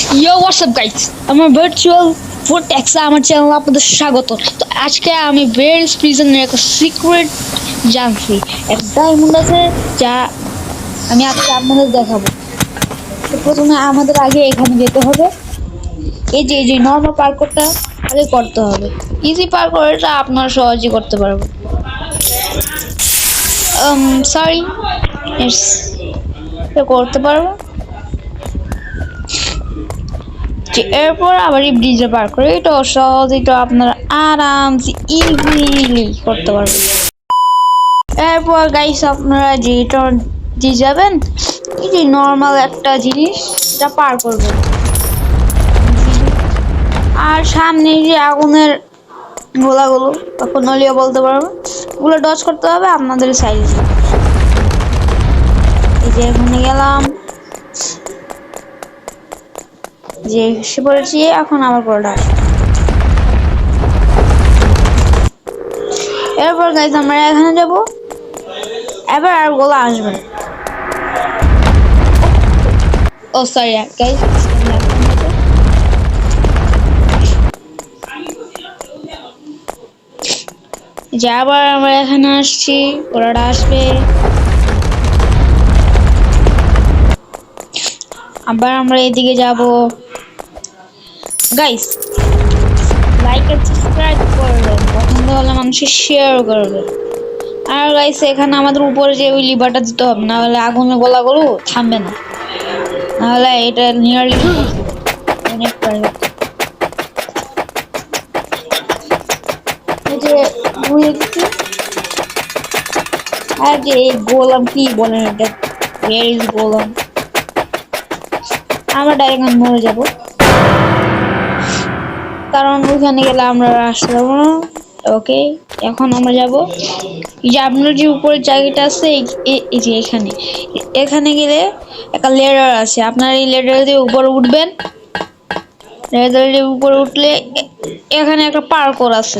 Yo, what's up guys? আমার virtual ভোরটেক্স আমার চ্যানেলে আপনাদের স্বাগত। তো আজকে আমি বেলস প্রিজনের একটা সিক্রেট জানছি। একটা ডায়মন্ড আছে যা আমি আজকে আপনাদের দেখাবো। তো প্রথমে আমাদের আগে এখানে যেতে হবে। এই যে নর্মাল পার্করটা আগে করতে হবে। ইজি পার্করটা আপনারা সহজেই করতে পারবেন। সরি, করতে পারবো। এরপর আবার এই ব্রিজে পার করে এটা সহজেই তো আপনারা আরামসে ইজিলি করতে পারবেন। এরপর গাইস আপনারা যেটা দিয়ে যাবেন, এই যে নর্মাল একটা জিনিস এটা পার করবেন। আর সামনে যে আগুনের গোলাগুলো তখন নলিও বলতে পারবেন, ওগুলো ডজ করতে হবে আপনাদের সাইডে। এই যে এখানে গেলাম, যে এসে পড়েছি, এখন আবার পড়া। এরপর গাইজ আমরা এখানে যাব, এবার আর গোলা আসবে। ও সরি গাইজ, যে আবার আমরা এখানে আসছি, গোলাটা আসবে। আবার আমরা এদিকে যাব। গাইস লাইক আর সাবস্ক্রাইব করবেন, পছন্দ হলে মানুষের শেয়ার করবেন। আর গাইস এখানে আমাদের উপরে যে ওই লিভারটা দিতে হবে, না হলে আগুনে গোলাগুলো থামবে না, নাহলে এটা নিয়ারলি অনেক পারে। এই যে ভুলে গেছি, আর যে এই গোলাম কি বলেন এটা, ওয়্যার ইজ গোলাম। আমরা ডাইরেক্ট মরে যাব, কারণ ওখানে গেলে আমরা আসতে পারবো না। ওকে, এখন আমরা যাব এই যে আপনার যে উপরের জায়গাটা আছে, এই যে এখানে, এখানে গেলে একটা লেডার আছে। আপনার এই লেডার দিয়ে উপরে উঠবেন। লেডার দিয়ে উপরে উঠলে এখানে একটা পার্কর আছে,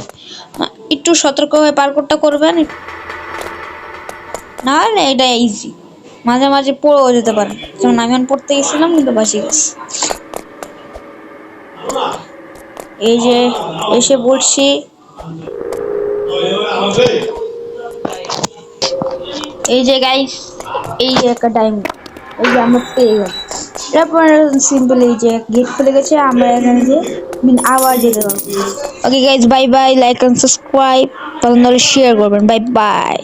একটু সতর্ক হয়ে পার্করটা করবেন, না হলে এটা ইজি। মাঝে মাঝে পড়েও যেতে পারে, যেমন আমি পড়তে গেছিলাম কিন্তু বাঁচি গেছি। এই যে এসে পড়ছি, এই যে গাইস, এই যে একটা ডায়মন্ড, এই যে আমরা পেয়ে গেলাম। তারপর সিম্পল এই যে গেট খুলে গেছে, আমরা এখানে যে আবার যেতে পারবো। Okay guys, bye bye, like and subscribe, পছন্দ হলে শেয়ার করবেন। Bye by.